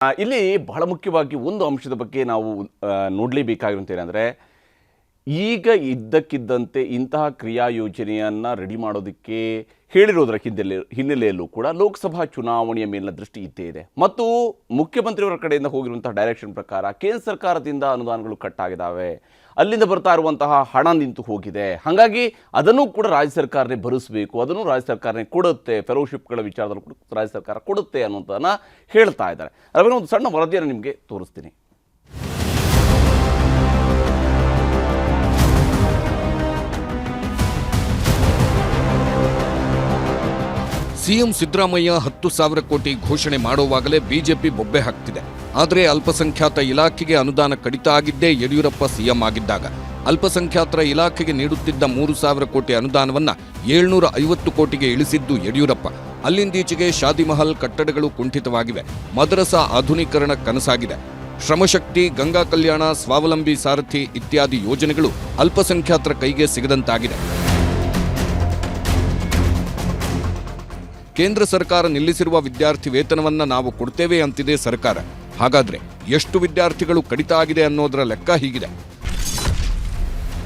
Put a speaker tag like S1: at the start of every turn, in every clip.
S1: ಇಲ್ಲಿ ಬಹಳ ಮುಖ್ಯವಾಗಿ ಒಂದು ಅಂಶದ ಬಗ್ಗೆ ನಾವು ನೋಡಲೇಬೇಕಾಗಿರುವಂಥ ಏನಂದರೆ, ಈಗ ಇದ್ದಕ್ಕಿದ್ದಂತೆ ಇಂತಹ ಕ್ರಿಯಾ ಯೋಜನೆಯನ್ನು ರೆಡಿ ಮಾಡೋದಕ್ಕೆ ಹೇಳಿರೋದರ ಹಿನ್ನೆಲೆಯಲ್ಲೂ ಕೂಡ ಲೋಕಸಭಾ ಚುನಾವಣೆಯ ಮೇಲಿನ ದೃಷ್ಟಿ ಇದ್ದೇ ಇದೆ. ಮತ್ತು ಮುಖ್ಯಮಂತ್ರಿಯವರ ಕಡೆಯಿಂದ ಹೋಗಿರುವಂತಹ ಡೈರೆಕ್ಷನ್ ಪ್ರಕಾರ ಕೇಂದ್ರ ಸರ್ಕಾರದಿಂದ ಅನುದಾನಗಳು ಕಟ್ ಆಗಿದ್ದಾವೆ, ಅಲ್ಲಿಂದ ಬರ್ತಾ ಇರುವಂತಹ ಹಣ ನಿಂತು ಹೋಗಿದೆ. ಹಾಗಾಗಿ ಅದನ್ನು ಕೂಡ ರಾಜ್ಯ ಸರ್ಕಾರನೇ ಭರಿಸಬೇಕು, ಅದನ್ನು ರಾಜ್ಯ ಸರ್ಕಾರನೇ ಕೊಡುತ್ತೆ, ಫೆಲೋಶಿಪ್ಗಳ ವಿಚಾರದಲ್ಲೂ ಕೂಡ ರಾಜ್ಯ ಸರ್ಕಾರ ಕೊಡುತ್ತೆ ಅನ್ನೋದನ್ನು ಹೇಳ್ತಾ ಇದ್ದಾರೆ. ಅದರ ಒಂದು ಸಣ್ಣ ವರದಿಯನ್ನು ನಿಮಗೆ ತೋರಿಸ್ತೀನಿ.
S2: ಸಿಎಂ ಸಿದ್ದರಾಮಯ್ಯ 10,000 ಕೋಟಿ ಘೋಷಣೆ ಮಾಡುವಾಗಲೇ ಬಿಜೆಪಿ ಬೊಬ್ಬೆ ಹಾಕ್ತಿದೆ. ಆದರೆ ಅಲ್ಪಸಂಖ್ಯಾತ ಇಲಾಖೆಗೆ ಅನುದಾನ ಕಡಿತ ಆಗಿದ್ದೇ ಯಡಿಯೂರಪ್ಪ ಸಿಎಂ ಆಗಿದ್ದಾಗ. ಅಲ್ಪಸಂಖ್ಯಾತರ ಇಲಾಖೆಗೆ ನೀಡುತ್ತಿದ್ದ 3,000 ಕೋಟಿ ಅನುದಾನವನ್ನ 750 ಕೋಟಿಗೆ ಇಳಿಸಿದ್ದು ಯಡಿಯೂರಪ್ಪ. ಅಲ್ಲಿಂದೀಚೆಗೆ ಶಾದಿ ಮಹಲ್ ಕಟ್ಟಡಗಳು ಕುಂಠಿತವಾಗಿವೆ, ಮದರಸಾ ಆಧುನೀಕರಣ ಕನಸಾಗಿದೆ. ಶ್ರಮಶಕ್ತಿ, ಗಂಗಾ ಕಲ್ಯಾಣ, ಸ್ವಾವಲಂಬಿ ಸಾರಥಿ ಇತ್ಯಾದಿ ಯೋಜನೆಗಳು ಅಲ್ಪಸಂಖ್ಯಾತರ ಕೈಗೆ ಸಿಗದಂತಾಗಿದೆ. ಕೇಂದ್ರ ಸರ್ಕಾರ ನಿಲ್ಲಿಸಿರುವ ವಿದ್ಯಾರ್ಥಿ ವೇತನವನ್ನ ನಾವು ಕೊಡ್ತೇವೆ ಅಂತಿದೆ ಸರ್ಕಾರ. ಹಾಗಾದ್ರೆ ಎಷ್ಟು ವಿದ್ಯಾರ್ಥಿಗಳು ಕಡಿತ ಆಗಿದೆ ಅನ್ನೋದರ ಲೆಕ್ಕ ಹೀಗಿದೆ.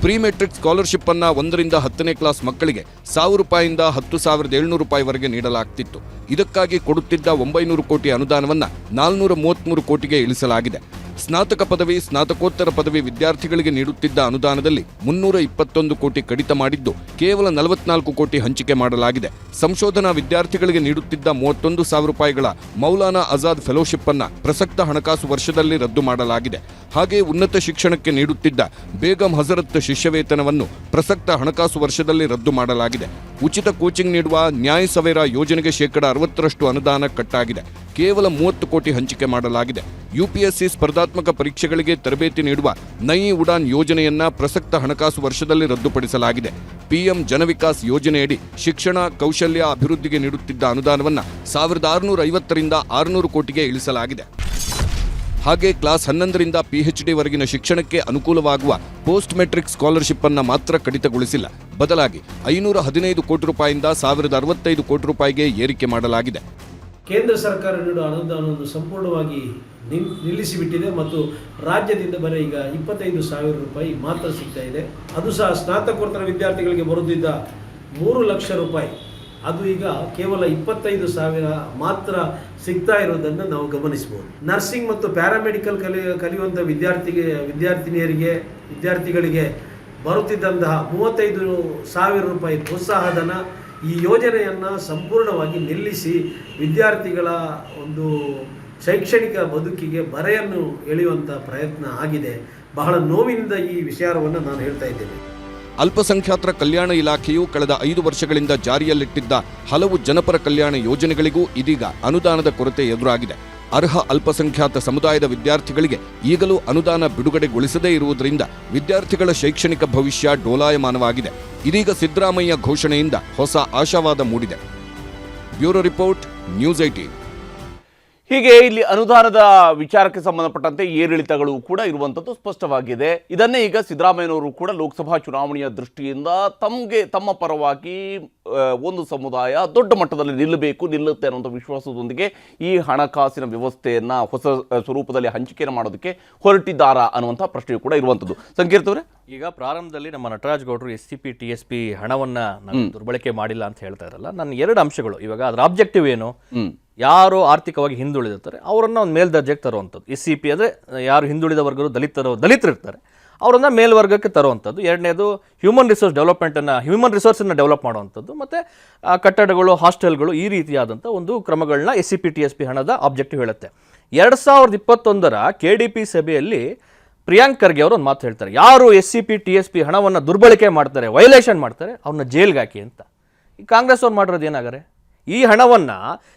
S2: ಪ್ರೀ ಮೆಟ್ರಿಕ್ ಸ್ಕಾಲರ್ಶಿಪ್ ಅನ್ನ 1ರಿಂದ 10ನೇ ಕ್ಲಾಸ್ ಮಕ್ಕಳಿಗೆ 1,000 ರೂಪಾಯಿಂದ 10,700 ರೂಪಾಯಿವರೆಗೆ ನೀಡಲಾಗ್ತಿತ್ತು. ಇದಕ್ಕಾಗಿ ಕೊಡುತ್ತಿದ್ದ 900 ಕೋಟಿ ಅನುದಾನವನ್ನ 433 ಕೋಟಿಗೆ ಇಳಿಸಲಾಗಿದೆ. ಸ್ನಾತಕ ಪದವಿ, ಸ್ನಾತಕೋತ್ತರ ಪದವಿ ವಿದ್ಯಾರ್ಥಿಗಳಿಗೆ ನೀಡುತ್ತಿದ್ದ ಅನುದಾನದಲ್ಲಿ 321 ಕೋಟಿ ಕಡಿತ ಮಾಡಿದ್ದು ಕೇವಲ 44 ಕೋಟಿ ಹಂಚಿಕೆ ಮಾಡಲಾಗಿದೆ. ಸಂಶೋಧನಾ ವಿದ್ಯಾರ್ಥಿಗಳಿಗೆ ನೀಡುತ್ತಿದ್ದ 31,000 ರೂಪಾಯಿಗಳ ಮೌಲಾನಾ ಆಜಾದ್ ಫೆಲೋಶಿಪ್ ಅನ್ನ ಪ್ರಸಕ್ತ ಹಣಕಾಸು ವರ್ಷದಲ್ಲಿ ರದ್ದು ಮಾಡಲಾಗಿದೆ. ಹಾಗೆ ಉನ್ನತ ಶಿಕ್ಷಣಕ್ಕೆ ನೀಡುತ್ತಿದ್ದ ಬೇಗಂ ಹಜರತ್ ಶಿಷ್ಯವೇತನವನ್ನು ಪ್ರಸಕ್ತ ಹಣಕಾಸು ವರ್ಷದಲ್ಲಿ ರದ್ದು ಮಾಡಲಾಗಿದೆ. ಉಚಿತ ಕೋಚಿಂಗ್ ನೀಡುವ ನ್ಯಾಯ ಸವೇರಾ ಯೋಜನೆಗೆ 60% ಅನುದಾನ ಕಟ್ಟಾಗಿದೆ. ಕೇವಲ 30 ಕೋಟಿ ಹಂಚಿಕೆ ಮಾಡಲಾಗಿದೆ. ಯುಪಿಎಸ್ಸಿ ಸ್ಪರ್ಧಾತ್ಮಕ ಪರೀಕ್ಷೆಗಳಿಗೆ ತರಬೇತಿ ನೀಡುವ ನಯಿ ಉಡಾನ್ ಯೋಜನೆಯನ್ನ ಪ್ರಸಕ್ತ ಹಣಕಾಸು ವರ್ಷದಲ್ಲಿ ರದ್ದುಪಡಿಸಲಾಗಿದೆ. ಪಿಎಂ ಜನವಿಕಾಸ್ ಯೋಜನೆಯಡಿ ಶಿಕ್ಷಣ, ಕೌಶಲ್ಯ ಅಭಿವೃದ್ಧಿಗೆ ನೀಡುತ್ತಿದ್ದ ಅನುದಾನವನ್ನ 1,650ರಿಂದ 600 ಕೋಟಿಗೆ ಇಳಿಸಲಾಗಿದೆ. ಹಾಗೆ ಕ್ಲಾಸ್ 11ರಿಂದ PhD ವರೆಗಿನ ಶಿಕ್ಷಣಕ್ಕೆ ಅನುಕೂಲವಾಗುವ ಪೋಸ್ಟ್ ಮೆಟ್ರಿಕ್ ಸ್ಕಾಲರ್ಶಿಪ್ ಅನ್ನ ಮಾತ್ರ ಕಡಿತಗೊಳಿಸಿಲ್ಲ. ಬದಲಾಗಿ 515 ಕೋಟಿ ರೂಪಾಯಿಂದ 1,065 ಕೋಟಿ ರೂಪಾಯಿಗೆ ಏರಿಕೆ ಮಾಡಲಾಗಿದೆ.
S3: ಕೇಂದ್ರ ಸರ್ಕಾರ ನೀಡುವ ಅನುದಾನವನ್ನು ಸಂಪೂರ್ಣವಾಗಿ ನಿಲ್ಲಿಸಿಬಿಟ್ಟಿದೆ ಮತ್ತು ರಾಜ್ಯದಿಂದ ಬರೀ ಈಗ 25,000 ರೂಪಾಯಿ ಮಾತ್ರ ಸಿಗ್ತಾ ಇದೆ. ಅದು ಸಹ ಸ್ನಾತಕೋತ್ತರ ವಿದ್ಯಾರ್ಥಿಗಳಿಗೆ ಬರುತ್ತಿದ್ದ 3 ಲಕ್ಷ ರೂಪಾಯಿ, ಅದು ಈಗ ಕೇವಲ 25,000 ಮಾತ್ರ ಸಿಗ್ತಾ ಇರೋದನ್ನು ನಾವು ಗಮನಿಸಬಹುದು. ನರ್ಸಿಂಗ್ ಮತ್ತು ಪ್ಯಾರಾಮೆಡಿಕಲ್ ಕಲಿಯುವಂಥ ವಿದ್ಯಾರ್ಥಿಗಳಿಗೆ ಬರುತ್ತಿದ್ದಂತಹ 35,000 ರೂಪಾಯಿ ಪ್ರೋತ್ಸಾಹಧನ, ಈ ಯೋಜನೆಯನ್ನು ಸಂಪೂರ್ಣವಾಗಿ ನಿಲ್ಲಿಸಿ ವಿದ್ಯಾರ್ಥಿಗಳ ಒಂದು ಶೈಕ್ಷಣಿಕ ಬದುಕಿಗೆ ಬರೆಯನ್ನು ಎಳೆಯುವಂಥ ಪ್ರಯತ್ನ ಆಗಿದೆ. ಬಹಳ ನೋವಿನಿಂದ ಈ ವಿಚಾರವನ್ನು ನಾನು ಹೇಳ್ತಾ ಇದ್ದೇನೆ.
S2: ಅಲ್ಪಸಂಖ್ಯಾತರ ಕಲ್ಯಾಣ ಇಲಾಖೆಯು ಕಳೆದ 5 ವರ್ಷಗಳಿಂದ ಜಾರಿಯಲ್ಲಿಟ್ಟಿದ್ದ ಹಲವು ಜನಪರ ಕಲ್ಯಾಣ ಯೋಜನೆಗಳಿಗೂ ಇದೀಗ ಅನುದಾನದ ಕೊರತೆ ಎದುರಾಗಿದೆ. ಅರ್ಹ ಅಲ್ಪಸಂಖ್ಯಾತ ಸಮುದಾಯದ ವಿದ್ಯಾರ್ಥಿಗಳಿಗೆ ಈಗಲೂ ಅನುದಾನ ಬಿಡುಗಡೆಗೊಳಿಸದೇ ಇರುವುದರಿಂದ ವಿದ್ಯಾರ್ಥಿಗಳ ಶೈಕ್ಷಣಿಕ ಭವಿಷ್ಯ ಡೋಲಾಯಮಾನವಾಗಿದೆ. ಇದೀಗ ಸಿದ್ದರಾಮಯ್ಯ ಘೋಷಣೆಯಿಂದ ಹೊಸ ಆಶಾವಾದ ಮೂಡಿದೆ. Bureau report, news 18.
S1: ಹೀಗೆ ಇಲ್ಲಿ ಅನುದಾನದ ವಿಚಾರಕ್ಕೆ ಸಂಬಂಧಪಟ್ಟಂತೆ ಏರಿಳಿತಗಳು ಕೂಡ ಇರುವಂಥದ್ದು ಸ್ಪಷ್ಟವಾಗಿದೆ. ಇದನ್ನೇ ಈಗ ಸಿದ್ದರಾಮಯ್ಯನವರು ಕೂಡ ಲೋಕಸಭಾ ಚುನಾವಣೆಯ ದೃಷ್ಟಿಯಿಂದ ತಮ್ಮ ಪರವಾಗಿ ಒಂದು ಸಮುದಾಯ ದೊಡ್ಡ ಮಟ್ಟದಲ್ಲಿ ನಿಲ್ಲುತ್ತೆ ಅನ್ನುವಂಥ ವಿಶ್ವಾಸದೊಂದಿಗೆ ಈ ಹಣಕಾಸಿನ ವ್ಯವಸ್ಥೆಯನ್ನು ಹೊಸ ಸ್ವರೂಪದಲ್ಲಿ ಹಂಚಿಕೆಯನ್ನು ಮಾಡೋದಕ್ಕೆ ಹೊರಟಿದ್ದಾರಾ ಅನ್ನುವಂಥ ಪ್ರಶ್ನೆಯೂ ಕೂಡ ಇರುವಂಥದ್ದು. ಸಂಕೀರ್ತವ್ರೆ,
S4: ಈಗ ಪ್ರಾರಂಭದಲ್ಲಿ ನಮ್ಮ ನಟರಾಜ್ ಗೌಡರು SCP TSP ಹಣವನ್ನು ದುರ್ಬಳಕೆ ಮಾಡಿಲ್ಲ ಅಂತ ಹೇಳ್ತಾ ಇರಲ್ಲ. ನನ್ನ 2 ಅಂಶಗಳು, ಇವಾಗ ಅದರ ಆಬ್ಜೆಕ್ಟಿವ್ ಏನು, ಯಾರು ಆರ್ಥಿಕವಾಗಿ ಹಿಂದುಳಿದಿರ್ತಾರೆ ಅವರನ್ನು ಒಂದು ಮೇಲ್ದರ್ಜೆಗೆ ತರುವಂಥದ್ದು. SCP ಅಂದರೆ ಯಾರು ಹಿಂದುಳಿದ ವರ್ಗರು, ದಲಿತರಿರ್ತಾರೆ ಅವರನ್ನು ಮೇಲ್ವರ್ಗಕ್ಕೆ ತರುವಂಥದ್ದು. ಎರಡನೇದು ಹ್ಯೂಮನ್ ರಿಸೋರ್ಸನ್ನು ಡೆವಲಪ್ ಮಾಡುವಂಥದ್ದು, ಮತ್ತು ಕಟ್ಟಡಗಳು, ಹಾಸ್ಟೆಲ್ಗಳು, ಈ ರೀತಿಯಾದಂಥ ಒಂದು ಕ್ರಮಗಳನ್ನ SCP TSP ಹಣದ ಆಬ್ಜೆಕ್ಟಿವ್ ಹೇಳುತ್ತೆ. 2021ರ KDP ಸಭೆಯಲ್ಲಿ ಪ್ರಿಯಾಂಕ್ ಖರ್ಗೆ ಅವರು ಒಂದು ಮಾತು ಹೇಳ್ತಾರೆ, ಯಾರು SCP TSP ಹಣವನ್ನು ದುರ್ಬಳಕೆ ಮಾಡ್ತಾರೆ, ವೈಲೇಷನ್ ಮಾಡ್ತಾರೆ, ಅವ್ರನ್ನ ಜೈಲ್ಗೆ ಹಾಕಿ ಅಂತ. ಈ ಕಾಂಗ್ರೆಸ್ ಅವ್ರು ಮಾಡಿರೋದು ಏನಾಗರೆ? ಈ ಹಣವನ್ನು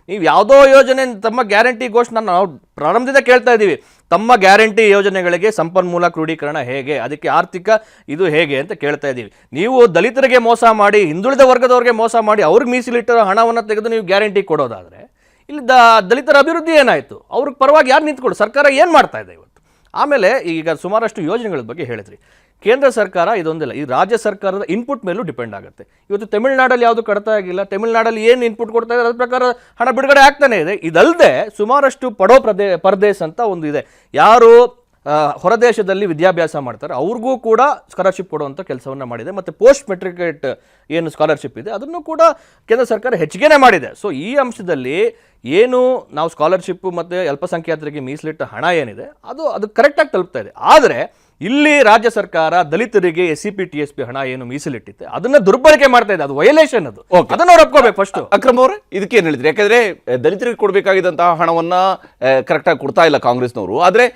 S4: ನೀವು ಯಾವುದೋ ಯೋಜನೆ ತಮ್ಮ ಗ್ಯಾರಂಟಿ ಘೋಷಣೆ ನಾವು ಪ್ರಾರಂಭದಿಂದ ಕೇಳ್ತಾ ಇದ್ದೀವಿ, ತಮ್ಮ ಗ್ಯಾರಂಟಿ ಯೋಜನೆಗಳಿಗೆ ಸಂಪನ್ಮೂಲ ಕ್ರೋಢೀಕರಣ ಹೇಗೆ, ಅದಕ್ಕೆ ಆರ್ಥಿಕ ಇದು ಹೇಗೆ ಅಂತ ಕೇಳ್ತಾ ಇದ್ದೀವಿ. ನೀವು ದಲಿತರಿಗೆ ಮೋಸ ಮಾಡಿ, ಹಿಂದುಳಿದ ವರ್ಗದವ್ರಿಗೆ ಮೋಸ ಮಾಡಿ, ಅವ್ರಿಗೆ ಮೀಸಲಿಟ್ಟಿರೋ ಹಣವನ್ನು ತೆಗೆದು ನೀವು ಗ್ಯಾರಂಟಿ ಕೊಡೋದಾದರೆ ಇಲ್ಲಿ ದಲಿತರ ಅಭಿವೃದ್ಧಿ ಏನಾಯಿತು? ಅವ್ರಿಗೆ ಪರವಾಗಿ ಯಾರು ನಿಂತ್ಕೊಡು? ಸರ್ಕಾರ ಏನು ಮಾಡ್ತಾ ಇದೆ ಇವತ್ತು? ಆಮೇಲೆ ಈಗ ಸುಮಾರಷ್ಟು ಯೋಜನೆಗಳ ಬಗ್ಗೆ ಹೇಳಿದ್ರಿ. ಕೇಂದ್ರ ಸರ್ಕಾರ ಇದೊಂದಿಲ್ಲ, ಈ ರಾಜ್ಯ ಸರ್ಕಾರದ ಇನ್ಪುಟ್ ಮೇಲೂ ಡಿಪೆಂಡ್ ಆಗುತ್ತೆ. ಇವತ್ತು ತಮಿಳುನಾಡಲ್ಲಿ ಯಾವುದು ಕಡಿತ ಆಗಿಲ್ಲ, ತಮಿಳುನಾಡಲ್ಲಿ ಏನು ಇನ್ಪುಟ್ ಕೊಡ್ತಾ ಇದ್ದಾರೆ ಅದ್ರ ಪ್ರಕಾರ ಹಣ ಬಿಡುಗಡೆ ಆಗ್ತಾನೆ ಇದೆ. ಇದಲ್ಲದೆ ಸುಮಾರಷ್ಟು ಪರದೇಶ್ ಅಂತ ಒಂದು ಇದೆ, ಯಾರು ಹೊರದೇಶದಲ್ಲಿ ವಿದ್ಯಾಭ್ಯಾಸ ಮಾಡ್ತಾರೆ ಅವ್ರಿಗೂ ಕೂಡ ಸ್ಕಾಲರ್ಶಿಪ್ ಕೊಡುವಂಥ ಕೆಲಸವನ್ನು ಮಾಡಿದೆ. ಮತ್ತು ಪೋಸ್ಟ್ ಮೆಟ್ರಿಕೇಟ್ ಏನು ಸ್ಕಾಲರ್ಶಿಪ್ ಇದೆ ಅದನ್ನು ಕೂಡ ಕೇಂದ್ರ ಸರ್ಕಾರ ಹೆಚ್ಚಿಗೆನೇ ಮಾಡಿದೆ. ಸೊ ಈ ಅಂಶದಲ್ಲಿ ಏನು ನಾವು ಸ್ಕಾಲರ್ಶಿಪ್ ಮತ್ತು ಅಲ್ಪಸಂಖ್ಯಾತರಿಗೆ ಮೀಸಲಿಟ್ಟ ಹಣ ಏನಿದೆ ಅದು ಕರೆಕ್ಟಾಗಿ ತಲುಪ್ತಾ ಇದೆ. ಆದರೆ ಇಲ್ಲಿ ರಾಜ್ಯ ಸರ್ಕಾರ ದಲಿತರಿಗೆ SCP TSP ಹಣ ಏನು ಮೀಸಲಿಟ್ಟಿತ್ತೆ ಅದನ್ನ ದುರ್ಬಳಕೆ ಮಾಡ್ತಾ ಇದೆ. ಅದು ವೈಲೇಷನ್, ಅದು ಅದನ್ನ ಅವ್ರು ಒಪ್ಕೋಬೇಕು ಫಸ್ಟ್.
S1: ಅಕ್ರಮ್ ಅವರೇ, ಇದಕ್ಕೆ ಏನು ಹೇಳಿದ್ರಿ? ಯಾಕಂದ್ರೆ ದಲಿತರಿಗೆ ಕೊಡಬೇಕಾಗಿದ್ದಂತಹ ಹಣವನ್ನ ಕರೆಕ್ಟಾಗಿ ಕೊಡ್ತಾ ಇಲ್ಲ ಕಾಂಗ್ರೆಸ್ನವರು, ಆದರೆ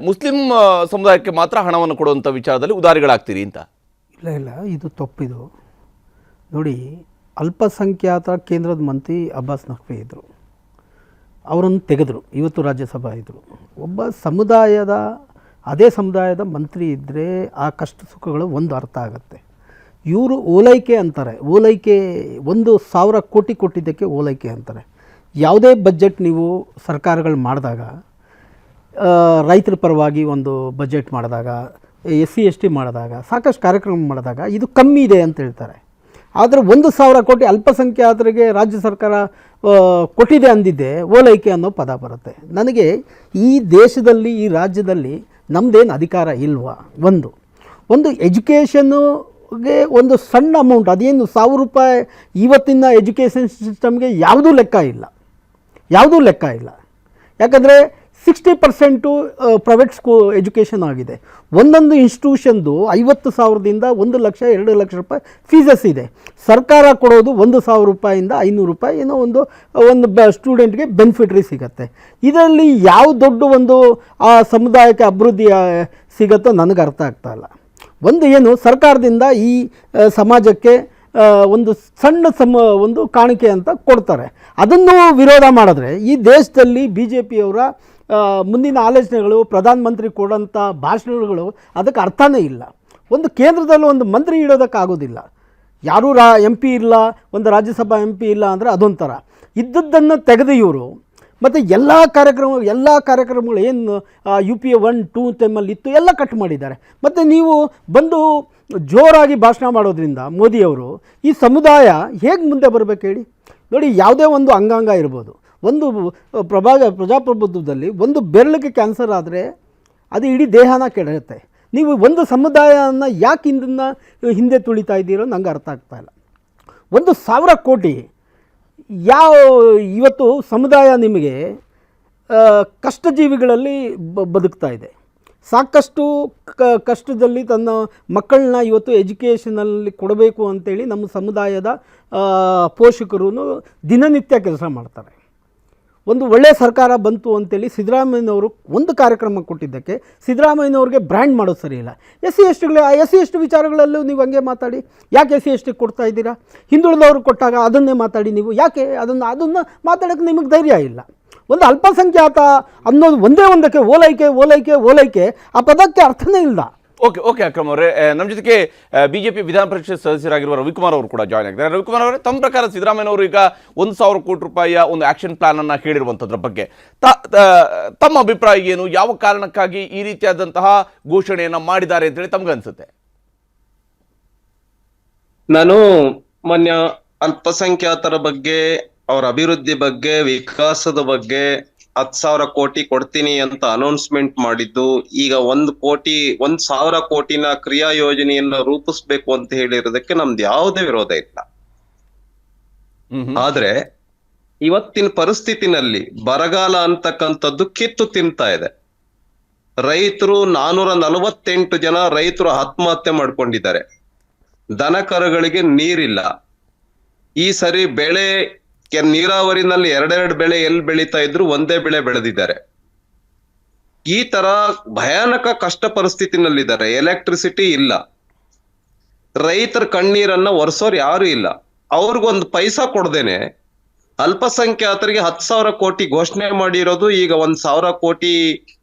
S1: ಮುಸ್ಲಿಂ ಸಮುದಾಯಕ್ಕೆ ಮಾತ್ರ ಹಣವನ್ನು ಕೊಡುವಂಥ ವಿಚಾರದಲ್ಲಿ ಉದಾರಿಗಳಾಗ್ತೀರಿ ಅಂತ.
S5: ಇಲ್ಲ, ಇದು ತಪ್ಪಿದು. ನೋಡಿ, ಅಲ್ಪಸಂಖ್ಯಾತ ಕೇಂದ್ರದ ಮಂತ್ರಿ ಅಬ್ಬಾಸ್ ನಖ್ವಿ ಇದ್ದರು, ಅವರನ್ನು ತೆಗೆದರು, ಇವತ್ತು ರಾಜ್ಯಸಭಾ ಇದ್ದರು. ಒಬ್ಬ ಅದೇ ಸಮುದಾಯದ ಮಂತ್ರಿ ಇದ್ದರೆ ಆ ಕಷ್ಟ ಸುಖಗಳು ಒಂದು ಅರ್ಥ ಆಗುತ್ತೆ. ಇವರು ಓಲೈಕೆ ಅಂತಾರೆ, ಓಲೈಕೆ 1,000 ಕೋಟಿ ಕೊಟ್ಟಿದ್ದಕ್ಕೆ ಓಲೈಕೆ ಅಂತಾರೆ. ಯಾವುದೇ ಬಜೆಟ್ ನೀವು ಸರ್ಕಾರಗಳು ಮಾಡಿದಾಗ, ರೈತರ ಪರವಾಗಿ ಒಂದು ಬಜೆಟ್ ಮಾಡಿದಾಗ, SC ST ಮಾಡಿದಾಗ, ಸಾಕಷ್ಟು ಕಾರ್ಯಕ್ರಮ ಮಾಡಿದಾಗ ಇದು ಕಮ್ಮಿ ಇದೆ ಅಂತ ಹೇಳ್ತಾರೆ. ಆದರೆ 1,000 ಕೋಟಿ ಅಲ್ಪಸಂಖ್ಯಾತರಿಗೆ ರಾಜ್ಯ ಸರ್ಕಾರ ಕೊಟ್ಟಿದೆ ಅಂದಿದ್ದೆ ಓಲೈಕೆ ಅನ್ನೋ ಪದ ಬರುತ್ತೆ. ನನಗೆ ಈ ದೇಶದಲ್ಲಿ, ಈ ರಾಜ್ಯದಲ್ಲಿ ನಮ್ಮದೇನು ಅಧಿಕಾರ ಇಲ್ವಾ? ಒಂದು ಎಜುಕೇಷನ್ಗೆ ಒಂದು ಸಣ್ಣ ಅಮೌಂಟ್, ಅದೇನು 1,000 ರೂಪಾಯಿ ಇವತ್ತಿನ ಎಜುಕೇಷನ್ ಸಿಸ್ಟಮ್ಗೆ ಯಾವುದೂ ಲೆಕ್ಕ ಇಲ್ಲ. ಯಾಕಂದರೆ 60% ಪ್ರೈವೇಟ್ ಎಜುಕೇಷನ್ ಆಗಿದೆ. ಒಂದೊಂದು ಇನ್ಸ್ಟಿಟ್ಯೂಷನ್ದು 50,000ದಿಂದ 1 ಲಕ್ಷ 2 ಲಕ್ಷ ರೂಪಾಯಿ ಫೀಸಸ್ ಇದೆ. ಸರ್ಕಾರ ಕೊಡೋದು 1,000 ರೂಪಾಯಿಂದ 500 ರೂಪಾಯಿ ಏನೋ ಒಂದು ಸ್ಟೂಡೆಂಟ್ಗೆ ಬೆನಿಫಿಟ್ರಿ ಸಿಗುತ್ತೆ. ಇದರಲ್ಲಿ ಯಾವ ದೊಡ್ಡ ಒಂದು ಆ ಸಮುದಾಯಕ್ಕೆ ಅಭಿವೃದ್ಧಿ ಸಿಗುತ್ತೋ ನನಗೆ ಅರ್ಥ ಆಗ್ತಾ ಇಲ್ಲ. ಏನು ಸರ್ಕಾರದಿಂದ ಈ ಸಮಾಜಕ್ಕೆ ಒಂದು ಸಣ್ಣ ಒಂದು ಕಾಣಿಕೆ ಅಂತ ಕೊಡ್ತಾರೆ, ಅದನ್ನು ವಿರೋಧ ಮಾಡಿದ್ರೆ ಈ ದೇಶದಲ್ಲಿ BJPಯವರ ಮುಂದಿನ ಆಲೋಚನೆಗಳು, ಪ್ರಧಾನಮಂತ್ರಿ ಕೊಡೋಂಥ ಭಾಷಣಗಳು ಅದಕ್ಕೆ ಅರ್ಥನೇ ಇಲ್ಲ. ಒಂದು ಕೇಂದ್ರದಲ್ಲಿ ಒಂದು ಮಂತ್ರಿ ಇಡೋದಕ್ಕಾಗೋದಿಲ್ಲ, ಯಾರೂ MP ಇಲ್ಲ, ಒಂದು ರಾಜ್ಯಸಭಾ MP ಇಲ್ಲ ಅಂದರೆ ಅದೊಂಥರ. ಇದ್ದದ್ದನ್ನು ತೆಗೆದು ಇವರು ಮತ್ತು ಎಲ್ಲ ಕಾರ್ಯಕ್ರಮಗಳು ಏನು UPA 1, 2 ಟೈಮಲ್ಲಿ ಇತ್ತು ಎಲ್ಲ ಕಟ್ ಮಾಡಿದ್ದಾರೆ. ಮತ್ತು ನೀವು ಬಂದು ಜೋರಾಗಿ ಭಾಷಣ ಮಾಡೋದ್ರಿಂದ ಮೋದಿಯವರು ಈ ಸಮುದಾಯ ಹೇಗೆ ಮುಂದೆ ಬರಬೇಕು ಹೇಳಿ? ನೋಡಿ, ಯಾವುದೇ ಒಂದು ಅಂಗಾಂಗ ಇರ್ಬೋದು, ಒಂದು ಪ್ರಜಾಪ್ರಭುತ್ವದಲ್ಲಿ ಒಂದು ಬೆರಳಿಗೆ ಕ್ಯಾನ್ಸರ್ ಆದರೆ ಅದು ಇಡೀ ದೇಹನ ಕೆಡುತ್ತೆ. ನೀವು ಒಂದು ಸಮುದಾಯನ ಯಾಕೆ ಹಿಂದೆ ತುಳಿತಾ ಇದ್ದೀರೋ ನಂಗೆ ಅರ್ಥ ಆಗ್ತಾ ಇಲ್ಲ. 1,000 ಕೋಟಿ ಇವತ್ತು ಸಮುದಾಯ ನಿಮಗೆ ಕಷ್ಟಜೀವಿಗಳಲ್ಲಿ ಬದುಕ್ತಾ ಇದೆ, ಸಾಕಷ್ಟು ಕಷ್ಟದಲ್ಲಿ ತನ್ನ ಮಕ್ಕಳನ್ನ ಇವತ್ತು ಎಜುಕೇಷನಲ್ಲಿ ಕೊಡಬೇಕು ಅಂತೇಳಿ ನಮ್ಮ ಸಮುದಾಯದ ಪೋಷಕರು ದಿನನಿತ್ಯ ಕೆಲಸ ಮಾಡ್ತಾರೆ. ಒಂದು ಒಳ್ಳೆಯ ಸರ್ಕಾರ ಬಂತು ಅಂತೇಳಿ ಸಿದ್ದರಾಮಯ್ಯನವರು ಒಂದು ಕಾರ್ಯಕ್ರಮ ಕೊಟ್ಟಿದ್ದಕ್ಕೆ ಸಿದ್ದರಾಮಯ್ಯನವ್ರಿಗೆ ಬ್ರ್ಯಾಂಡ್ ಮಾಡೋದು ಸರಿ ಇಲ್ಲ. SC ST ವಿಚಾರಗಳಲ್ಲೂ ನೀವು ಹಂಗೆ ಮಾತಾಡಿ. ಯಾಕೆ SC ST ಕೊಡ್ತಾ ಇದ್ದೀರಾ? ಹಿಂದುಳಿದವರು ಕೊಟ್ಟಾಗ ಅದನ್ನೇ ಮಾತಾಡಿ. ನೀವು ಯಾಕೆ ಅದನ್ನು ಮಾತಾಡೋಕ್ಕೆ ನಿಮಗೆ ಧೈರ್ಯ ಇಲ್ಲ? ಒಂದು ಅಲ್ಪಸಂಖ್ಯಾತ ಅನ್ನೋದು ಒಂದಕ್ಕೆ ಓಲೈಕೆ ಆ ಪದಕ್ಕೆ ಅರ್ಥನೇ ಇಲ್ಲ.
S1: ಓಕೆ ಅಕ್ರಮ್ ಅವರೇ, ನಮ್ಮ ಜೊತೆಗೆ BJP ವಿಧಾನ ಪರಿಷತ್ ಸದಸ್ಯರಾಗಿರುವ ರವಿಕುಮಾರ್ ಅವರು ಕೂಡ ಜಾಯ್ನ್ ಆಗಿದ್ದಾರೆ. ರವಿಕುಮಾರ್ ಅವರೇ, ತಮ್ಮ ಪ್ರಕಾರ ಸಿದ್ದರಾಮಯ್ಯನವರು ಈಗ 1,000 ಕೋಟಿ ರೂಪಾಯಿಯ ಒಂದು ಆಕ್ಷನ್ ಪ್ಲಾನ್ ಅನ್ನ ಹೇಳಿರುವಂಥದ್ರ ಬಗ್ಗೆ ತಮ್ಮ ಅಭಿಪ್ರಾಯ ಏನು? ಯಾವ ಕಾರಣಕ್ಕಾಗಿ ಈ ರೀತಿಯಾದಂತಹ ಘೋಷಣೆಯನ್ನ ಮಾಡಿದ್ದಾರೆ ಅಂತೇಳಿ ತಮ್ಗನ್ಸುತ್ತೆ?
S6: ನಾನು ಮಾನ್ಯ ಅಲ್ಪಸಂಖ್ಯಾತರ ಬಗ್ಗೆ, ಅವರ ಅಭಿವೃದ್ಧಿ ಬಗ್ಗೆ, ವಿಕಾಸದ ಬಗ್ಗೆ 10,000 ಕೋಟಿ ಕೊಡ್ತೀನಿ ಅಂತ ಅನೌನ್ಸ್ಮೆಂಟ್ ಮಾಡಿದ್ದು, ಈಗ 1,000 ಕೋಟಿನ ಕ್ರಿಯಾ ಯೋಜನೆಯನ್ನ ರೂಪಿಸ್ಬೇಕು ಅಂತ ಹೇಳಿರೋದಕ್ಕೆ ನಮ್ದು ಯಾವುದೇ ವಿರೋಧ ಇಲ್ಲ. ಆದ್ರೆ ಇವತ್ತಿನ ಪರಿಸ್ಥಿತಿನಲ್ಲಿ ಬರಗಾಲ ಅಂತಕ್ಕಂಥದ್ದು ಕಿತ್ತು ತಿಂತಾ ಇದೆ. ರೈತರು 448 ಜನ ರೈತರು ಆತ್ಮಹತ್ಯೆ ಮಾಡ್ಕೊಂಡಿದ್ದಾರೆ. ದನ ಕರುಗಳಿಗೆ ನೀರಿಲ್ಲ. ಈ ಸರಿ ಬೆಳೆ ನೀರಾವರಿನಲ್ಲಿ 2 ಬೆಳೆ ಎಲ್ಲಿ ಬೆಳೀತಾ ಇದ್ರು ಒಂದೇ ಬೆಳೆ ಬೆಳೆದಿದ್ದಾರೆ. ಈ ತರ ಭಯಾನಕ ಕಷ್ಟ ಪರಿಸ್ಥಿತಿನಲ್ಲಿದ್ದಾರೆ. ಎಲೆಕ್ಟ್ರಿಸಿಟಿ ಇಲ್ಲ, ರೈತರ ಕಣ್ಣೀರನ್ನ ಒರೆಸೋರು ಯಾರು ಇಲ್ಲ. ಅವ್ರಿಗೊಂದು ಪೈಸಾ ಕೊಡ್ದೇನೆ ಅಲ್ಪಸಂಖ್ಯಾತರಿಗೆ 10,000 ಕೋಟಿ ಘೋಷಣೆ ಮಾಡಿರೋದು, ಈಗ 1,000 ಕೋಟಿ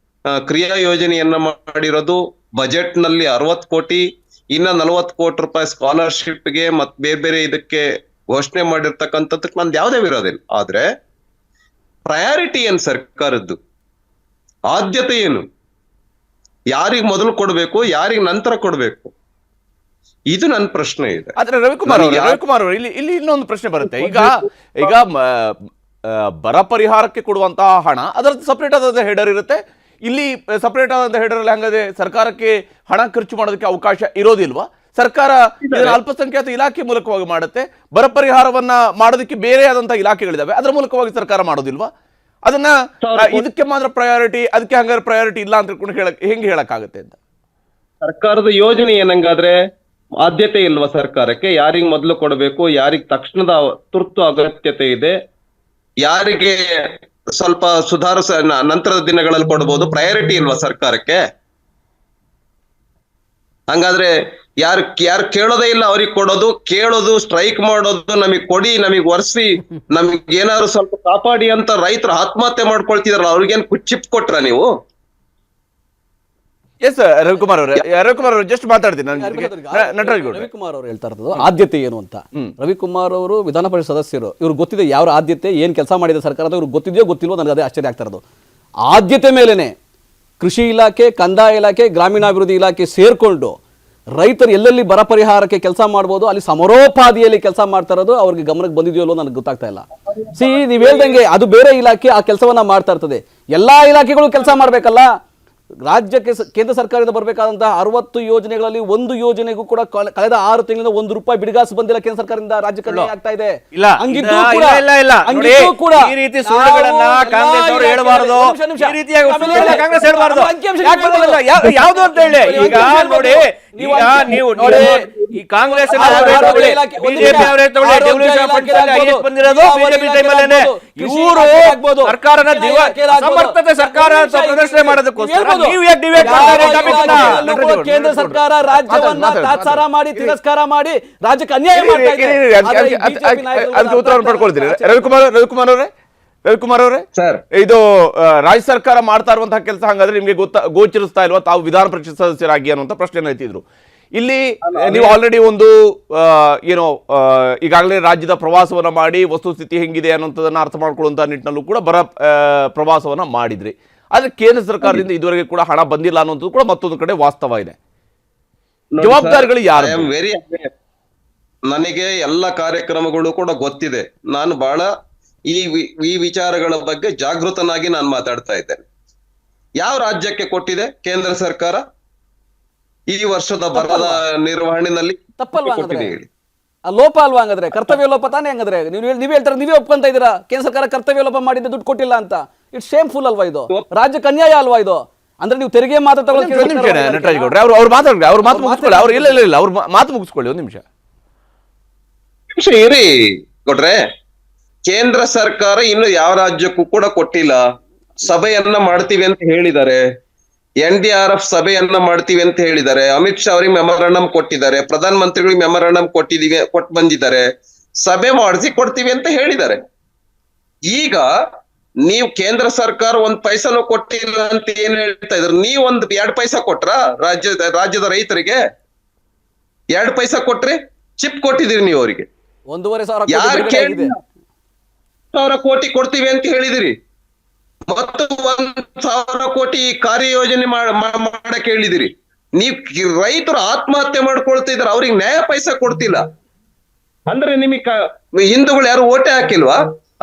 S6: ಕ್ರಿಯಾ ಯೋಜನೆಯನ್ನ ಮಾಡಿರೋದು, ಬಜೆಟ್ ನಲ್ಲಿ 60 ಕೋಟಿ, ಇನ್ನ 40 ಕೋಟಿ ರೂಪಾಯಿ ಸ್ಕಾಲರ್ಶಿಪ್ಗೆ ಮತ್ ಬೇರೆ ಇದಕ್ಕೆ ಘೋಷಣೆ ಮಾಡಿರ್ತಕ್ಕಂಥದ್ದಕ್ಕೆ ನಂದು ಯಾವುದೇ ವಿರೋಧ ಇಲ್ಲ. ಆದ್ರೆ ಪ್ರಯಾರಿಟಿ ಏನ್ ಸರ್ಕಾರದ್ದು? ಆದ್ಯತೆ ಏನು? ಯಾರಿಗ್ ಮೊದಲು ಕೊಡ್ಬೇಕು, ಯಾರಿಗ್ ನಂತರ ಕೊಡ್ಬೇಕು, ಇದು ನನ್ನ ಪ್ರಶ್ನೆ ಇದೆ.
S1: ಆದ್ರೆ ರವಿಕುಮಾರ್ ಅವರು ಇಲ್ಲಿ ಇನ್ನೊಂದು ಪ್ರಶ್ನೆ ಬರುತ್ತೆ. ಈಗ ಬರ ಪರಿಹಾರಕ್ಕೆ ಕೊಡುವಂತಹ ಹಣ ಅದರದ್ದು ಸಪರೇಟ್ ಆದ ಹೆಡರ್ ಇರುತ್ತೆ. ಇಲ್ಲಿ ಸಪರೇಟ್ ಆದಂತಹ ಹೆಡರ್ ಅಲ್ಲಿ ಹಂಗಾದ್ರೆ ಸರ್ಕಾರಕ್ಕೆ ಹಣ ಖರ್ಚು ಮಾಡೋದಕ್ಕೆ ಅವಕಾಶ ಇರೋದಿಲ್ವಾ? ಸರ್ಕಾರ ಅಲ್ಪಸಂಖ್ಯಾತ ಇಲಾಖೆ ಮೂಲಕವಾಗಿ ಮಾಡುತ್ತೆ. ಬರ ಪರಿಹಾರವನ್ನ ಮಾಡೋದಕ್ಕೆ ಬೇರೆ ಆದಂತಹ ಇಲಾಖೆಗಳಿದಾವೆ, ಅದರ ಮೂಲಕವಾಗಿ ಸರ್ಕಾರ ಮಾಡೋದಿಲ್ವಾ? ಅದನ್ನ ಇದಕ್ಕೆ ಮಾತ್ರ ಪ್ರಯಾರಿಟಿ, ಅದಕ್ಕೆ ಹಂಗಾರೆ ಪ್ರಯಾರಿಟಿ ಇಲ್ಲ ಅಂತ ಹೆಂಗೆ ಹೇಳಕ್ಕಾಗತ್ತೆ ಅಂತ?
S6: ಸರ್ಕಾರದ ಯೋಜನೆ ಏನಂಗಾದ್ರೆ ಆದ್ಯತೆ ಇಲ್ವಾ ಸರ್ಕಾರಕ್ಕೆ? ಯಾರಿಗ್ ಮೊದಲು ಕೊಡಬೇಕು, ಯಾರಿಗ್ ತಕ್ಷಣದ ತುರ್ತು ಅಗತ್ಯತೆ ಇದೆ, ಯಾರಿಗೆ ಸ್ವಲ್ಪ ನಂತರದ ದಿನಗಳಲ್ಲಿ ಕೊಡಬಹುದು, ಪ್ರಯಾರಿಟಿ ಇಲ್ವಾ ಸರ್ಕಾರಕ್ಕೆ? ಹಂಗಾದ್ರೆ ಯಾರು ಕೇಳೋದೇ ಇಲ್ಲ ಅವ್ರಿಗೆ ಕೊಡೋದು, ಕೇಳೋದು, ಸ್ಟ್ರೈಕ್ ಮಾಡೋದು, ನಮಗ್ ಕೊಡಿ, ನಮಗ್ ಒರೆಸಿ, ನಮಗ್ ಏನಾದ್ರು ಸ್ವಲ್ಪ ಕಾಪಾಡಿ ಅಂತ ರೈತರು ಆತ್ಮಹತ್ಯೆ ಮಾಡ್ಕೊಳ್ತಿದಾರಲ್ಲ, ಅವ್ರಿಗೇನ್ ಚಿಪ್ ಕೊಟ್ರ ನೀವು?
S1: ಎಸ್ ರವಿಕುಮಾರ್ ಅವರು ಜಸ್ಟ್ ಮಾತಾಡ್ತೀನಿ ನಟರಾಜ್ ಗೌಡ್ರೆ.
S7: ರವಿಕುಮಾರ್ ಅವರು ಹೇಳ್ತಾ ಇರೋದು ಆದ್ಯತೆ ಏನು ಅಂತ. ರವಿಕುಮಾರ್ ಅವರು ವಿಧಾನ ಪರಿಷತ್ ಸದಸ್ಯರು, ಇವ್ರು ಗೊತ್ತಿದೆ ಯಾವ ಆದ್ಯತೆ ಏನ್ ಕೆಲಸ ಮಾಡಿದೆ ಸರ್ಕಾರದ, ಇವ್ರಿಗೆ ಗೊತ್ತಿದೆಯೋ ಗೊತ್ತಿಲ್ವೋ ನನಗೆ ಅದೇ ಆಶ್ಚರ್ಯ ಆಗ್ತಾ ಇರೋದು. ಆದ್ಯತೆ ಮೇಲೇನೆ ಕೃಷಿ ಇಲಾಖೆ, ಕಂದಾಯ ಇಲಾಖೆ, ಗ್ರಾಮೀಣಾಭಿವೃದ್ಧಿ ಇಲಾಖೆ ಸೇರ್ಕೊಂಡು ರೈತರು ಎಲ್ಲೆಲ್ಲಿ ಬರ ಪರಿಹಾರಕ್ಕೆ ಕೆಲಸ ಮಾಡ್ಬೋದು ಅಲ್ಲಿ ಸಮರೋಪಾದಿಯಲ್ಲಿ ಕೆಲಸ ಮಾಡ್ತಾ ಇರೋದು ಅವ್ರಿಗೆ ಗಮನಕ್ಕೆ ಬಂದಿದೆಯೋ ಅಲ್ಲೋ ನನಗೆ ಗೊತ್ತಾಗ್ತಾ ಇಲ್ಲ. ನೀವು ಹೇಳ್ದಂಗೆ ಅದು ಬೇರೆ ಇಲಾಖೆ ಆ ಕೆಲಸವನ್ನ ಮಾಡ್ತಾ ಇರ್ತದೆ. ಎಲ್ಲಾ ಇಲಾಖೆಗಳು ಕೆಲಸ ಮಾಡ್ಬೇಕಲ್ಲ. ರಾಜ್ಯಕ್ಕೆ ಕೇಂದ್ರ ಸರ್ಕಾರದಿಂದ ಬರಬೇಕಾದಂತಹ 60 ಯೋಜನೆಗಳಲ್ಲಿ ಒಂದು ಯೋಜನೆಗೂ ಕೂಡ ಕಳೆದ 6 ತಿಂಗಳಿಂದ ₹1 ಬಿಡುಗಾಸು ಬಂದಿಲ್ಲ ಕೇಂದ್ರ ಸರ್ಕಾರದಿಂದ. ರಾಜ್ಯಕ್ಕೆ ಆಗ್ತಾ ಇದೆ.
S4: ಹಂಗಿದ್ದು ಕೂಡ ಈ ರೀತಿ ಸುಳ್ಳುಗಳನ್ನ ಕಾಂಗ್ರೆಸ್ ಅವರು ಹೇಳಬಾರದು, ಈ ರೀತಿಯಾಗಿ ಕಾಂಗ್ರೆಸ್ ಹೇಳಬಾರದು. ಯಾವ್ದು ಅಂತ ಹೇಳಿ ಈಗ ನೋಡಿ, ಈಗ ನೀವು ಈ ಕಾಂಗ್ರೆಸ್ ಬಂದಿರೋದು ಸರ್ಕಾರನ ಸಮರ್ಥತೆ ಸರ್ಕಾರ ಪ್ರದರ್ಶನ ಮಾಡೋದಕ್ಕೋಸ್ಕರ
S7: ಕೇಂದ್ರ ಸರ್ಕಾರ ರಾಜ್ಯವನ್ನ ತಾತ್ಸಾರ ಮಾಡಿ ತಿರಸ್ಕಾರ ಮಾಡಿ ರಾಜ್ಯಕ್ಕೆ ಅನ್ಯಾಯ ಮಾಡ್ತಾ ಇದೆ.
S1: ಅದಕ್ಕೆ ಉತ್ತರವನ್ನು ಪಡ್ಕೊಳ್ತೀರಿ ರವಿಕುಮಾರ್ ಅವರೇ?
S6: ಸರ್,
S1: ಇದು ರಾಜ್ಯ ಸರ್ಕಾರ ಮಾಡ್ತಾ ಇರುವಂತಹ ಕೆಲಸ ಹಂಗಾದ್ರೆ ನಿಮ್ಗೆ ಗೋಚರಿಸ್ತಾ ಇಲ್ವಾ? ತಾವು ವಿಧಾನ ಪರಿಷತ್ ಸದಸ್ಯರಾಗಿ ಅನ್ನುವಂಥ ಪ್ರಶ್ನೆ ಎತ್ತಿದ್ರು. ಇಲ್ಲಿ ನೀವು ಆಲ್ರೆಡಿ ಒಂದು ಈಗಾಗಲೇ ರಾಜ್ಯದ ಪ್ರವಾಸವನ್ನ ಮಾಡಿ ವಸ್ತುಸ್ಥಿತಿ ಹೆಂಗಿದೆ ಅನ್ನೋಂಥದನ್ನ ಅರ್ಥ ಮಾಡ್ಕೊಳ್ಳುವಂತ ನಿಟ್ಟಿನಲ್ಲೂ ಕೂಡ ಬರ ಪ್ರವಾಸವನ್ನ ಮಾಡಿದ್ರಿ. ಆದ್ರೆ ಕೇಂದ್ರ ಸರ್ಕಾರದಿಂದ ಇದುವರೆಗೆ ಕೂಡ ಹಣ ಬಂದಿಲ್ಲ ಅನ್ನೋದು ಕೂಡ ಮತ್ತೊಂದು ಕಡೆ ವಾಸ್ತವ ಇದೆ. ಜವಾಬ್ದಾರಿಗಳು ಯಾರು?
S6: ನನಗೆ ಎಲ್ಲ ಕಾರ್ಯಕ್ರಮಗಳು ಕೂಡ ಗೊತ್ತಿದೆ. ನಾನು ಬಹಳ ಈ ವಿಚಾರಗಳ ಬಗ್ಗೆ ಜಾಗೃತನಾಗಿ ನಾನು ಮಾತಾಡ್ತಾ ಇದ್ದೇನೆ. ಯಾವ ರಾಜ್ಯಕ್ಕೆ ಕೊಟ್ಟಿದೆ ಕೇಂದ್ರ ಸರ್ಕಾರ ಈ ವರ್ಷದ ಬರದ ನಿರ್ವಹಣೆಯಲ್ಲಿ?
S7: ತಪ್ಪಲ್ವಾ ಹಂಗಂದ್ರೆ? ಲೋಪ ಅಲ್ವಾ ಹಂಗಂದ್ರೆ? ಕರ್ತವ್ಯ ಲೋಪ ತಾನೇ ಹಂಗಂದ್ರೆ? ನೀವ್ ಹೇಳ್ತಾರೆ, ನೀವೇ ಒಪ್ಕೊಂತ ಇದ್ದೀರಾ ಕೇಂದ್ರ ಸರ್ಕಾರ ಕರ್ತವ್ಯ ಲೋಪ ಮಾಡಿದ್ದೆ, ದುಡ್ಡು ಕೊಟ್ಟಿಲ್ಲ ಅಂತ. ಇಟ್ಸ್ ಶೇಮ್ಫುಲ್ ಅಲ್ವಾ ಇದು? ರಾಜ್ಯಕ್ಕೆ ಅನ್ಯಾಯ ಅಲ್ವಾ ಇದು? ಅಂದ್ರೆ ನೀವು ತೆರಿಗೆ ಮಾತು
S1: ನಟರಾಜ್ ಗೌಡ್ರೆ ಅವ್ರು ಮಾತಾಡ್ತಾರೆ, ಅವ್ರ ಮಾತು ಮುಗಿಸ್ಕೊಳ್ಳಿ. ಅವ್ರು ಇಲ್ಲ ಅವ್ರ ಮಾತು ಮುಗಿಸ್ಕೊಳ್ಳಿ ಒಂದು ನಿಮಿಷ
S6: ಇರಿ ಕೊಟ್ರೆ. ಕೇಂದ್ರ ಸರ್ಕಾರ ಇನ್ನು ಯಾವ ರಾಜ್ಯಕ್ಕೂ ಕೂಡ ಕೊಟ್ಟಿಲ್ಲ. ಸಭೆಯನ್ನ ಮಾಡ್ತೀವಿ ಅಂತ ಹೇಳಿದ್ದಾರೆ, NDRF ಸಭೆಯನ್ನ ಮಾಡ್ತೀವಿ ಅಂತ ಹೇಳಿದ್ದಾರೆ. ಅಮಿತ್ ಶಾ ಅವರಿಗೆ ಮೆಮೊರಾಂಡಮ್ ಕೊಟ್ಟಿದ್ದಾರೆ, ಪ್ರಧಾನ ಮಂತ್ರಿಗಳಿಗೆ ಮೆಮೊರಾಂಡಮ್ ಕೊಟ್ಟು ಬಂದಿದ್ದಾರೆ, ಸಭೆ ಮಾಡಿಸಿ ಕೊಡ್ತೀವಿ ಅಂತ ಹೇಳಿದ್ದಾರೆ. ಈಗ ನೀವು ಕೇಂದ್ರ ಸರ್ಕಾರ 1 ಪೈಸಾನು ಕೊಟ್ಟಿಲ್ಲ ಅಂತ ಏನ್ ಹೇಳ್ತಾ ಇದ್ರು? ನೀವು 2 ಪೈಸಾ ಕೊಟ್ರ ರಾಜ್ಯದ ರೈತರಿಗೆ? 2 ಪೈಸಾ ಕೊಟ್ರಿ, ಚಿಪ್ ಕೊಟ್ಟಿದ್ದೀರಿ ನೀವು ಅವರಿಗೆ. 1,500 ಕೋಟಿ ಕೊಡ್ತೀವಿ ಅಂತ ಹೇಳಿದಿರಿ, ಮತ್ತು 1,000 ಕೋಟಿ ಕಾರ್ಯಯೋಜನೆ ಮಾಡಕ್ ಹೇಳಿದಿರಿ. ನೀವ್ ರೈತರು ಆತ್ಮಹತ್ಯೆ ಮಾಡ್ಕೊಳ್ತಿದಾರೆ, ಅವ್ರಿಗೆ ನ್ಯಾಯ ಪೈಸಾ ಕೊಡ್ತಿಲ್ಲ ಅಂದ್ರೆ ನಿಮಗೆ ಹಿಂದೂಗಳು ಯಾರು ಓಟೆ ಹಾಕಿಲ್ವಾ?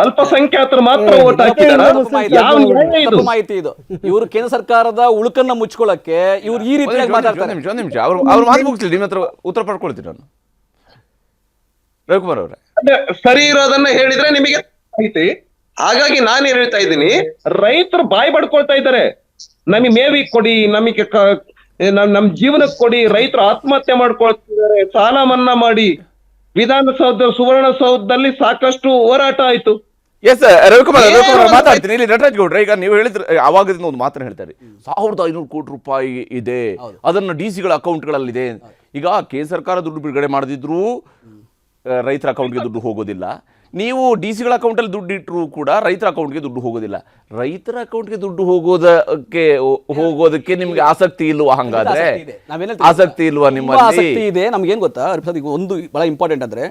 S6: ಅಲ್ಪಸಂಖ್ಯಾತರು ಮಾತ್ರ ಓಟ್ ಹಾಕಿದಾರ?
S7: ಮಾಹಿತಿ ಇದು. ಇವರು ಕೇಂದ್ರ ಸರ್ಕಾರದ ಉಳುಕನ್ನ ಮುಚ್ಕೊಳ್ಳಕ್ಕೆ ಇವ್ರು ಈ ರೀತಿಯಾಗಿ ಮಾತಾಡ್ತಾರೆ.
S1: ನಿಮಿಷ ಅವ್ರು ಮಾತು ಮುಗಿಸ್ಲಿ, ನಿಮ್ಮ ಹತ್ರ ಉತ್ತರ ಪಡ್ಕೊಳ್ತೀನಿ ನಾನು. ರವಿಕುಮಾರ್ ಅವರೇ,
S6: ಸರಿ ಇರೋದನ್ನ ಹೇಳಿದ್ರೆ ನಿಮಗೆ ಐತಿ. ಹಾಗಾಗಿ ನಾನು ಹೇಳ್ತಾ ಇದ್ದೀನಿ, ರೈತರು ಬಾಯಿ ಬಡ್ಕೊಳ್ತಾ ಇದ್ದಾರೆ. ನಮಗೆ ಮೇವಿಗೆ ಕೊಡಿ, ನಮಗೆ ನಮ್ ಜೀವನಕ್ಕೆ ಕೊಡಿ. ರೈತರು ಆತ್ಮಹತ್ಯೆ ಮಾಡ್ಕೊಳ್ತಿದ್ದಾರೆ, ಸಾಲ ಮನ್ನಾ ಮಾಡಿ. ಸುವರ್ಣಸೌಧದಲ್ಲಿ ಸಾಕಷ್ಟು ಹೋರಾಟ ಆಯ್ತು.
S1: ಎಸ್ ರವಿಕುಮಾರ್ ಮಾತಾಡ್ತೀನಿ. ಇಲ್ಲಿ ನಟರಾಜ್ ಗೌಡ್ರೆ, ಈಗ ನೀವು ಹೇಳಿದ್ರೆ ಅವಾಗದಿಂದ ಒಂದು ಮಾತನ್ನ ಹೇಳ್ತಾರೆ, 1,500 ಕೋಟಿ ರೂಪಾಯಿ ಇದೆ, ಅದನ್ನ DC-ಗಳ ಅಕೌಂಟ್ಗಳಲ್ಲಿದೆ. ಈಗ ಕೇಂದ್ರ ಸರ್ಕಾರ ದುಡ್ಡು ಬಿಡುಗಡೆ ಮಾಡದಿದ್ರು ರೈತರ ಅಕೌಂಟ್ಗೆ ದುಡ್ಡು ಹೋಗೋದಿಲ್ಲ. ನೀವು DC-ಗಳ ಅಕೌಂಟಲ್ಲಿ ದುಡ್ಡು ಇಟ್ಟರು ಕೂಡ ರೈತರ ಅಕೌಂಟ್ಗೆ ದುಡ್ಡು ಹೋಗೋದಿಲ್ಲ. ರೈತರ ಅಕೌಂಟ್ಗೆ ದುಡ್ಡು ಹೋಗೋದಕ್ಕೆ ನಿಮ್ಗೆ ಆಸಕ್ತಿ ಇಲ್ವಾ? ಹಂಗಾದ್ರೆ ಆಸಕ್ತಿ ಇಲ್ವಾ ನಿಮ್ಮಲ್ಲಿ?
S7: ಆಸಕ್ತಿ ಇದೆ. ನಮ್ಗೆ ಏನ್ ಗೊತ್ತಾ, ಒಂದು ಬಹಳ ಇಂಪಾರ್ಟೆಂಟ್ ಅಂದ್ರೆ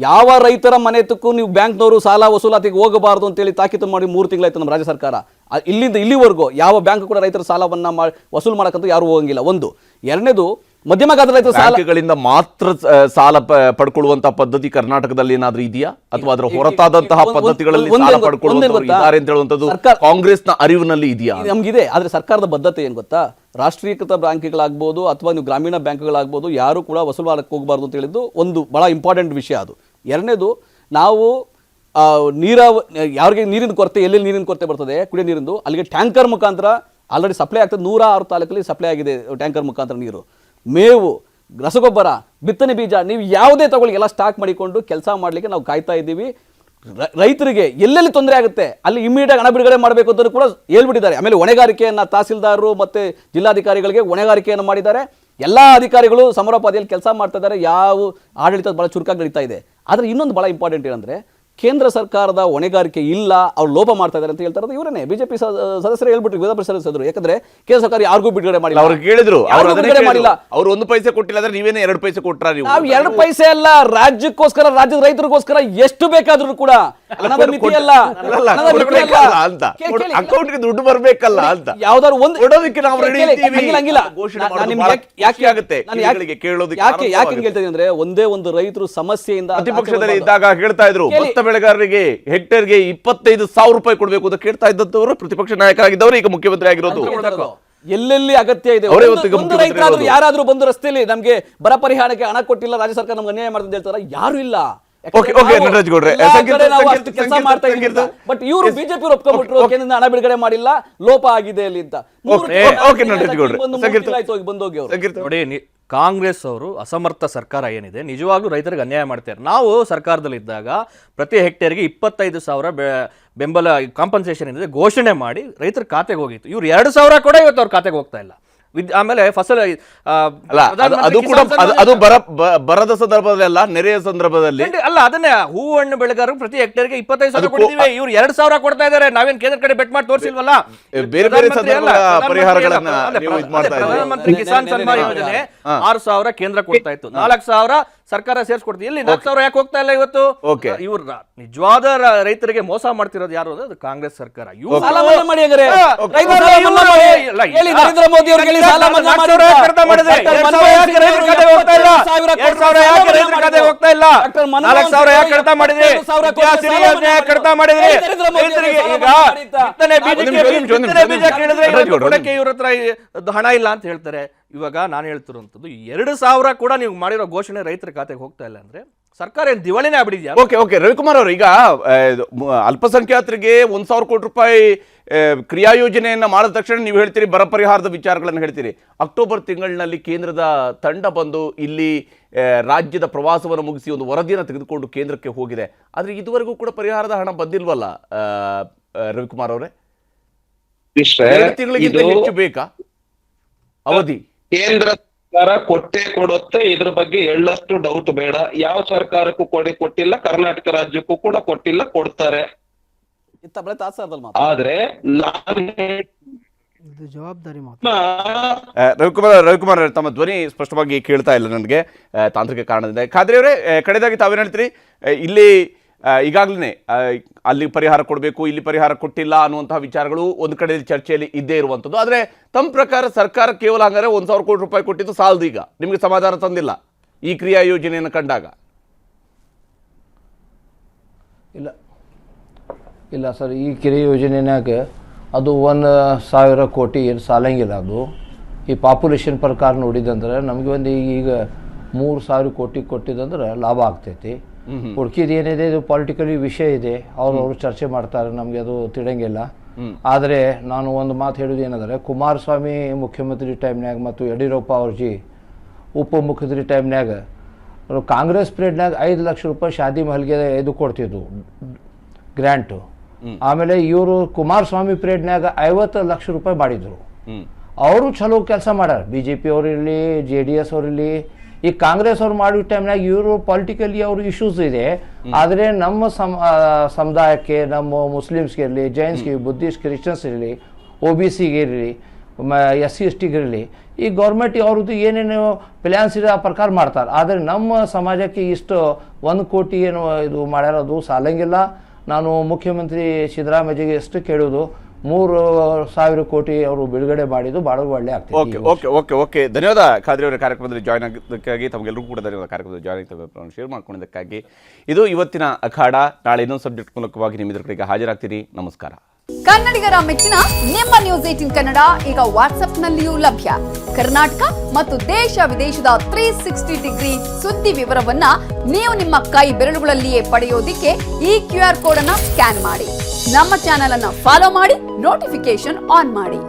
S7: ಯಾವ ರೈತರ ಮನೆತಕ್ಕೂ ನೀವು ಬ್ಯಾಂಕ್ನವರು ಸಾಲ ವಸೂಲಾತಿಗೆ ಹೋಗಬಾರ್ದು ಅಂತೇಳಿ ತಾಕೀತು ಮಾಡಿ 3 ತಿಂಗಳಾಯ್ತು ನಮ್ಮ ರಾಜ್ಯ ಸರ್ಕಾರ. ಇಲ್ಲಿಂದ ಇಲ್ಲಿವರೆಗೂ ಯಾವ ಬ್ಯಾಂಕ್ ಕೂಡ ರೈತರ ಸಾಲವನ್ನ ವಸೂಲು ಮಾಡಕ್ಕಂತೂ ಯಾರು ಹೋಗಂಗಿಲ್ಲ. ಒಂದು. ಎರಡನೇದು, ಮಧ್ಯಮ ಗಾತ್ರದ ರೈತರ ಸಾಲ
S1: ಬ್ಯಾಂಕ್ಗಳಿಂದ ಮಾತ್ರ ಸಾಲ ಪಡ್ಕೊಳ್ಳುವಂತಹ ಪದ್ಧತಿ ಕರ್ನಾಟಕದಲ್ಲಿ ಏನಾದ್ರೂ ಇದೆಯಾ, ಅಥವಾ ಅದರ ಹೊರತಾದಂತಹ ಪದ್ಧತಿಗಳಲ್ಲಿ ಸಾಲ ಪಡ್ಕೊಳ್ಳುವಂತವ್ರು ಇದ್ದಾರೆ ಅಂತ ಹೇಳುವಂಥದ್ದು ಕಾಂಗ್ರೆಸ್ನ ಅರಿವಿನಲ್ಲಿ ಇದೆಯಾ?
S7: ನಮಗಿದೆ. ಆದ್ರೆ ಸರ್ಕಾರದ ಬದ್ಧತೆ ಏನ್ ಗೊತ್ತಾ, ರಾಷ್ಟ್ರೀಕೃತ ಬ್ಯಾಂಕ್ಗಳಾಗ್ಬೋದು ಅಥವಾ ನೀವು ಗ್ರಾಮೀಣ ಬ್ಯಾಂಕ್ಗಳಾಗ್ಬೋದು, ಯಾರು ಕೂಡ ವಸೂಲು ಮಾಡಕ್ಕೆ ಹೋಗಬಾರ್ದು ಅಂತ ಹೇಳಿದ್ದು ಒಂದು ಬಹಳ ಇಂಪಾರ್ಟೆಂಟ್ ವಿಷಯ ಅದು. ಎರಡನೇದು, ನಾವು ಯಾರಿಗೆ ನೀರಿನ ಕೊರತೆ, ಎಲ್ಲೆಲ್ಲಿ ನೀರಿನ ಕೊರತೆ ಬರ್ತದೆ ಕುಡಿಯೋ ನೀರಿಂದು, ಅಲ್ಲಿಗೆ ಟ್ಯಾಂಕರ್ ಮುಖಾಂತರ ಆಲ್ರೆಡಿ ಸಪ್ಲೈ ಆಗ್ತದೆ. 106 ತಾಲೂಕಲ್ಲಿ ಸಪ್ಲೈ ಆಗಿದೆ ಟ್ಯಾಂಕರ್ ಮುಖಾಂತರ ನೀರು. ಮೇವು, ರಸಗೊಬ್ಬರ, ಬಿತ್ತನೆ ಬೀಜ, ನೀವು ಯಾವುದೇ ತಗೊಳ್ಳಿ ಎಲ್ಲ ಸ್ಟಾಕ್ ಮಾಡಿಕೊಂಡು ಕೆಲಸ ಮಾಡಲಿಕ್ಕೆ ನಾವು ಕಾಯ್ತಾ ಇದ್ದೀವಿ. ರೈತರಿಗೆ ಎಲ್ಲೆಲ್ಲಿ ತೊಂದರೆ ಆಗುತ್ತೆ ಅಲ್ಲಿ ಇಮಿಡಿಯೇಟ್ ಹಣ ಬಿಡುಗಡೆ ಮಾಡಬೇಕು ಅಂತ ಕೂಡ ಹೇಳ್ಬಿಟ್ಟಿದ್ದಾರೆ. ಆಮೇಲೆ ಹೊಣೆಗಾರಿಕೆಯನ್ನು ತಹಸೀಲ್ದಾರರು ಮತ್ತು ಜಿಲ್ಲಾಧಿಕಾರಿಗಳಿಗೆ ಹೊಣೆಗಾರಿಕೆಯನ್ನು ಮಾಡಿದ್ದಾರೆ. ಎಲ್ಲ ಅಧಿಕಾರಿಗಳು ಸಮರೋಪಾದಿಯಲ್ಲಿ ಕೆಲಸ ಮಾಡ್ತಾ ಇದ್ದಾರೆ. ಯಾವ ಆಡಳಿತ ಭಾಳ ಚುರುಕಾಗಿ ನಡೀತಾ ಇದೆ. ಆದರೆ ಇನ್ನೊಂದು ಭಾಳ ಇಂಪಾರ್ಟೆಂಟ್ ಏನಂದರೆ, ಕೇಂದ್ರ ಸರ್ಕಾರದ ಹೊಣೆಗಾರಿಕೆ ಇಲ್ಲ, ಅವ್ರು ಲೋಪ ಮಾಡ್ತಾ ಇದ್ದಾರೆ ಅಂತ ಹೇಳ್ತಾರೆ. ಇವರನ್ನೇ ಬಿಜೆಪಿ ಸದಸ್ಯರು ಹೇಳ್ಬಿಟ್ರು, ವಿಧಾನ ಪರಿಷತ್ ಸದಸ್ಯರು. ಯಾಕಂದ್ರೆ ಕೇಂದ್ರ ಸರ್ಕಾರ ಯಾರಿಗೂ ಬಿಡುಗಡೆ ಮಾಡಿಲ್ಲ.
S1: ಅವ್ರು ಕೇಳಿದ್ರು,
S7: ಬಿಡುಗಡೆ ಮಾಡಿಲ್ಲ.
S1: ಅವ್ರು 1 ಪೈಸೆ ಕೊಟ್ಟಿಲ್ಲ ಅಂದ್ರೆ ನೀವೇನೇ 2 ಪೈಸೆ ಕೊಟ್ರ?
S7: ನಾವು 2 ಪೈಸೆ ಅಲ್ಲ, ರಾಜ್ಯಕ್ಕೋಸ್ಕರ, ರಾಜ್ಯದ ರೈತರಿಗೋಸ್ಕರ ಎಷ್ಟು ಬೇಕಾದ್ರೂ ಕೂಡ ಹಣದ ಮಿತಿ ಅಲ್ಲ
S1: ಅಂತ, ಅಕೌಂಟ್ಗೆ ದುಡ್ಡು ಬರ್ಬೇಕಲ್ಲ ಅಂತ.
S7: ಯಾವ್ದಾದ್ರು ಒಂದು
S1: ಕೊಡೋದಕ್ಕೆ ನಾವು ರೆಡಿ ಇದ್ದೀವಿ.
S7: ಯಾಕೆ ಹೇಳ್ತಾ ಅಂದ್ರೆ, ಒಂದೇ ಒಂದು ರೈತರು ಸಮಸ್ಯೆಯಿಂದ
S1: ಪ್ರತಿಪಕ್ಷದಲ್ಲಿ ಇದ್ದಾಗ ಹೇಳ್ತಾ ಇದ್ರು, ಭತ್ತ ಬೆಳೆಗಾರರಿಗೆ ಹೆಕ್ಟೇರ್ಗೆ 25,000 ರೂಪಾಯಿ ಕೊಡಬೇಕು ಅಂತ ಕೇಳ್ತಾ ಇದ್ದವರು ಪ್ರತಿಪಕ್ಷ ನಾಯಕರಾಗಿದ್ದವರು ಈಗ ಮುಖ್ಯಮಂತ್ರಿ ಆಗಿರೋದು.
S7: ಎಲ್ಲೆಲ್ಲಿ ಅಗತ್ಯ ಇದೆ, ಒಂದು ರೈತರಾದ್ರೂ ಯಾರಾದ್ರೂ ಬಂದು ರಸ್ತೆಯಲ್ಲಿ ನಮ್ಗೆ ಬರ ಪರಿಹಾರಕ್ಕೆ ಹಣ ಕೊಟ್ಟಿಲ್ಲ, ರಾಜ್ಯ ಸರ್ಕಾರ ನಮ್ಗೆ ಅನ್ಯಾಯ ಮಾಡ್ತದೆ ಹೇಳ್ತಾರ? ಯಾರು ಇಲ್ಲ.
S1: ನಟರಾಜ್ ಗೌಡ್ರೆ,
S7: ಕೆಲಸ ಮಾಡ್ತಾ ಇದ್ದೀವಿ. ಬಟ್ ಇವರು ಬಿಜೆಪಿ ಒಪ್ಕೊಂಡ್ಬಿಟ್ರು, ಕೇಂದ್ರದಿಂದ ಹಣ ಬಿಡುಗಡೆ ಮಾಡಿಲ್ಲ, ಲೋಪ ಆಗಿದೆ ಅಲ್ಲಿ ಅಂತ.
S4: ನೋಡಿ, ಕಾಂಗ್ರೆಸ್ ಅವರು ಅಸಮರ್ಥ ಸರ್ಕಾರ ಏನಿದೆ, ನಿಜವಾಗ್ಲೂ ರೈತರಿಗೆ ಅನ್ಯಾಯ ಮಾಡ್ತಾರೆ. ನಾವು ಸರ್ಕಾರದಲ್ಲಿದ್ದಾಗ ಪ್ರತಿ ಹೆಕ್ಟೇರ್ಗೆ 25,000 ಬೆಂಬಲ ಕಾಂಪನ್ಸೇಷನ್ ಏನಿದೆ ಘೋಷಣೆ ಮಾಡಿ ರೈತರ ಖಾತೆಗೆ ಹೋಗಿತ್ತು. ಇವ್ರು 2,000 ಕೂಡ ಇವತ್ತು ಅವ್ರ ಖಾತೆಗೆ ಹೋಗ್ತಾ ಇಲ್ಲ. ಆಮೇಲೆ ಫಸಲ
S1: ಅದು ಕೂಡ ಅದು ಬರದ ಸಂದರ್ಭದಲ್ಲಿ ಅಲ್ಲ, ನೆರೆಯ ಸಂದರ್ಭದಲ್ಲಿ
S4: ಅಲ್ಲ. ಅದನ್ನೇ ಹೂವು ಹಣ್ಣು ಬೆಳೆಗಾರರು ಪ್ರತಿ ಹೆಕ್ಟೇರ್ಗೆ 25,000 ಕೊಡ್ತೀವಿ, ಇವ್ರು 2,000 ಕೊಡ್ತಾ ಇದ್ದಾರೆ. ನಾವೇನ್ ಕೇಂದ್ರ ಕಡೆ ಬೆಟ್ ಮಾಡಿ ತೋರಿಸಿಲ್ವಲ್ಲ.
S1: ಬೇರೆ ಬೇರೆ ಪರಿಹಾರಗಳನ್ನ
S4: ಪ್ರಧಾನಮಂತ್ರಿ ಕಿಸಾನ್ ಸನ್ಮಾನ್ ಯೋಜನೆ 6,000 ಕೇಂದ್ರ ಕೊಡ್ತಾ ಇತ್ತು, 4,000 ಸರ್ಕಾರ ಸೇರ್ಸ್ಕೊಡ್ತೀವಿ. ಇಲ್ಲಿ 4,000 ಯಾಕೆ ಹೋಗ್ತಾ ಇಲ್ಲ ಇವತ್ತು? ಇವ್ರು ನಿಜವಾದ ರೈತರಿಗೆ ಮೋಸ ಮಾಡ್ತಿರೋದು ಯಾರು? ಅದು ಕಾಂಗ್ರೆಸ್ ಸರ್ಕಾರ.
S7: ನರೇಂದ್ರ ಮೋದಿ ಅವರಿಗೆ
S4: ಇವ್ರ ಹತ್ರ ಹಣ ಇಲ್ಲ ಅಂತ ಹೇಳ್ತಾರೆ. ಇವಾಗ ನಾನು ಹೇಳ್ತಿರುವಂತದ್ದು 2,000 ಕೂಡ ನೀವು ಮಾಡಿರೋ ಘೋಷಣೆ ರೈತರ ಖಾತೆಗೆ ಹೋಗ್ತಾ ಇಲ್ಲ ಅಂದ್ರೆ ಸರ್ಕಾರ ಏನ್ ದಿವಾಳಿನೇ ಆಗ್ಬಿಟ್ಟಿದ್ಯಾ?
S1: ಓಕೆ ರವಿಕುಮಾರ್ ಅವರು, ಈಗ ಅಲ್ಪಸಂಖ್ಯಾತರಿಗೆ 1,000 ಕೋಟಿ ರೂಪಾಯಿ ಕ್ರಿಯಾ ಯೋಜನೆಯನ್ನ ಮಾಡಿದ ತಕ್ಷಣ ನೀವು ಹೇಳ್ತೀರಿ ಬರ ಪರಿಹಾರದ ವಿಚಾರಗಳನ್ನು ಹೇಳ್ತೀರಿ. ಅಕ್ಟೋಬರ್ ತಿಂಗಳಿನಲ್ಲಿ ಕೇಂದ್ರದ ತಂಡ ಬಂದು ಇಲ್ಲಿ ರಾಜ್ಯದ ಪ್ರವಾಸವನ್ನು ಮುಗಿಸಿ ಒಂದು ವರದಿಯನ್ನು ತೆಗೆದುಕೊಂಡು ಕೇಂದ್ರಕ್ಕೆ ಹೋಗಿದೆ. ಆದ್ರೆ ಇದುವರೆಗೂ ಕೂಡ ಪರಿಹಾರದ ಹಣ ಬಂದಿಲ್ವಲ್ಲ ರವಿಕುಮಾರ್ ಅವರೇ? 2 ತಿಂಗಳಿಗಿಂತ ಹೆಚ್ಚು ಬೇಕಾ ಅವಧಿ?
S6: ಕೇಂದ್ರ ಸರ್ಕಾರ ಕೊಟ್ಟೆ ಕೊಡುತ್ತೆ, ಇದ್ರ ಬಗ್ಗೆ ಎಳ್ಳಷ್ಟು ಡೌಟ್ ಬೇಡ. ಯಾವ ಸರ್ಕಾರಕ್ಕೂ ಕೊಟ್ಟಿಲ್ಲ, ಕರ್ನಾಟಕ ರಾಜ್ಯಕ್ಕೂ ಕೂಡ ಕೊಟ್ಟಿಲ್ಲ, ಕೊಡ್ತಾರೆ. ಆದ್ರೆ
S5: ಜವಾಬ್ದಾರಿ
S1: ರವಿಕುಮಾರ್ ತಮ್ಮ ಧ್ವನಿ ಸ್ಪಷ್ಟವಾಗಿ ಕೇಳ್ತಾ ಇಲ್ಲ ನನಗೆ ತಾಂತ್ರಿಕ ಕಾರಣದಿಂದ. ಖಾದ್ರಿ ಅವರೇ, ಕಡೆದಾಗಿ ತಾವೇನು ಹೇಳ್ತೀರಿ? ಇಲ್ಲಿ ಈಗಾಗಲೇ ಅಲ್ಲಿ ಪರಿಹಾರ ಕೊಡಬೇಕು, ಇಲ್ಲಿ ಪರಿಹಾರ ಕೊಟ್ಟಿಲ್ಲ ಅನ್ನುವಂತಹ ವಿಚಾರಗಳು ಒಂದು ಕಡೆ ಚರ್ಚೆಯಲ್ಲಿ ಇದ್ದೇ ಇರುವಂಥದ್ದು. ಆದರೆ ತಮ್ಮ ಪ್ರಕಾರ ಸರ್ಕಾರ ಕೇವಲ ಹಂಗಾರೆ 1,000 ಕೋಟಿ ರೂಪಾಯಿ ಕೊಟ್ಟಿದ್ದು ಸಾಲದು, ಈಗ ನಿಮಗೆ ಸಮಾಧಾನ ತಂದಿಲ್ಲ ಈ ಕ್ರಿಯಾ ಯೋಜನೆಯನ್ನು ಕಂಡಾಗ?
S8: ಇಲ್ಲ ಸರ್, ಈ ಕ್ರಿಯಾ ಯೋಜನೆಯಾಗ ಅದು 1,000 ಕೋಟಿ ಏನು ಸಾಲಂಗಿಲ್ಲ. ಅದು ಈ ಪಾಪ್ಯುಲೇಷನ್ ಪ್ರಕಾರ ನೋಡಿದಂದ್ರೆ ನಮಗೆ ಒಂದು ಈಗ 3,000 ಕೋಟಿ ಕೊಟ್ಟಿದಂದ್ರೆ ಲಾಭ ಆಗ್ತೈತಿ. ಉಳ್ಕಿದ ಏನಿದೆ ಇದು ಪೊಲಿಟಿಕಲಿ ವಿಷಯ ಇದೆ, ಅವ್ರು ಚರ್ಚೆ ಮಾಡ್ತಾರೆ, ನಮಗೆ ಅದು ತಿಳಿಯಂಗಿಲ್ಲ. ಆದರೆ ನಾನು ಒಂದು ಮಾತು ಹೇಳೋದು ಏನಂದರೆ, ಕುಮಾರಸ್ವಾಮಿ ಮುಖ್ಯಮಂತ್ರಿ ಟೈಮ್ನಾಗ ಮತ್ತು ಯಡಿಯೂರಪ್ಪ ಅವ್ರಜಿ ಉಪಮುಖ್ಯಮಂತ್ರಿ ಟೈಮ್ನಾಗ ಕಾಂಗ್ರೆಸ್ ಪೀರಿಯಡ್ನಾಗ 5 ಲಕ್ಷ ರೂಪಾಯಿ ಶಾದಿ ಮಹಲ್ಗೆ ಇದು ಕೊಡ್ತಿದ್ವು ಗ್ರ್ಯಾಂಟು. ಆಮೇಲೆ ಇವರು ಕುಮಾರಸ್ವಾಮಿ ಪೀರಿಯಡ್ನಾಗ 50 ಲಕ್ಷ ರೂಪಾಯಿ ಮಾಡಿದ್ರು. ಅವರು ಚಲೋ ಕೆಲಸ ಮಾಡ್ಯಾರ, BJP ಅವರಿರಲಿ, JDS ಅವರಿರಲಿ. ಈ ಕಾಂಗ್ರೆಸ್ ಅವ್ರು ಮಾಡಿದ ಟೈಮ್ನಾಗ ಇವರು ಪೊಲಿಟಿಕಲಿ ಅವ್ರ ಇಶ್ಯೂಸ್ ಇದೆ. ಆದರೆ ನಮ್ಮ ಸಮುದಾಯಕ್ಕೆ, ನಮ್ಮ ಮುಸ್ಲಿಮ್ಸ್ಗೆ ಇರಲಿ, ಜೈನ್ಸ್ಗೆ, ಬುದ್ಧಿಸ್ಟ್, ಕ್ರಿಶ್ಚಿಯನ್ಸ್ ಇರಲಿ, OBCಗೆ ಇರಲಿ, SC STಗಿರಲಿ, ಈ ಗೌರ್ಮೆಂಟ್ ಅವ್ರದ್ದು ಏನೇನು ಪ್ಲ್ಯಾನ್ಸ್ ಇದೆ ಆ ಪ್ರಕಾರ ಮಾಡ್ತಾರೆ. ಆದರೆ ನಮ್ಮ ಸಮಾಜಕ್ಕೆ ಇಷ್ಟು 1 ಕೋಟಿ ಏನು ಇದು ಮಾಡ್ಯಾರದು ಸಾಲಂಗಿಲ್ಲ. ನಾನು ಮುಖ್ಯಮಂತ್ರಿ ಸಿದ್ದರಾಮಯ್ಯಗೆ ಎಷ್ಟು ಕೇಳೋದು, 3,000 ಕೋಟಿ ಅವರು ಬಿಡುಗಡೆ ಮಾಡಿದ್ದು ಭಾಳ ಒಳ್ಳೆ ಆಗ್ತದೆ.
S1: ಓಕೆ ಧನ್ಯವಾದ ಖಾದ್ರಿ ಅವರ ಕಾರ್ಯಕ್ರಮದಲ್ಲಿ ಜಾಯ್ನ್ ಆಗಿದ್ದಕ್ಕಾಗಿ. ತಮಗೆಲ್ಲರೂ ಕೂಡ ಧನ್ಯವಾದ ಕಾರ್ಯಕ್ರಮದಲ್ಲಿ ಜಾಯ್ನ್ ಆಗಿ ಶೇರ್ ಮಾಡ್ಕೊಂಡಿದ್ದಕ್ಕಾಗಿ. ಇದು ಇವತ್ತಿನ ಅಖಾಡ. ನಾಳೆ ಇನ್ನೊಂದು ಸಬ್ಜೆಕ್ಟ್ ಮೂಲಕವಾಗಿ ನಿಮ್ಮ ಎದುರುಗಳಿಗೆ ಹಾಜರಾಗ್ತೀನಿ. ನಮಸ್ಕಾರ.
S9: ಕನ್ನಡಿಗರ ಮೆಚ್ಚಿನ ನಿಮ್ಮ ನ್ಯೂಸ್ 18 ಕನ್ನಡ ಈಗ ವಾಟ್ಸ್ಆಪ್ನಲ್ಲಿಯೂ ಲಭ್ಯ. ಕರ್ನಾಟಕ ಮತ್ತು ದೇಶ ವಿದೇಶದ 360 ಡಿಗ್ರಿ ಸುದ್ದಿ ವಿವರವನ್ನ ನೀವು ನಿಮ್ಮ ಕೈ ಬೆರಳುಗಳಲ್ಲಿಯೇ ಪಡೆಯೋದಿಕ್ಕೆ ಈ QR ಕೋಡ್ ಅನ್ನ ಸ್ಕ್ಯಾನ್ ಮಾಡಿ. ನಮ್ಮ ಚಾನೆಲ್ ಅನ್ನ ಫಾಲೋ ಮಾಡಿ, ನೋಟಿಫಿಕೇಶನ್ ಆನ್ ಮಾಡಿ.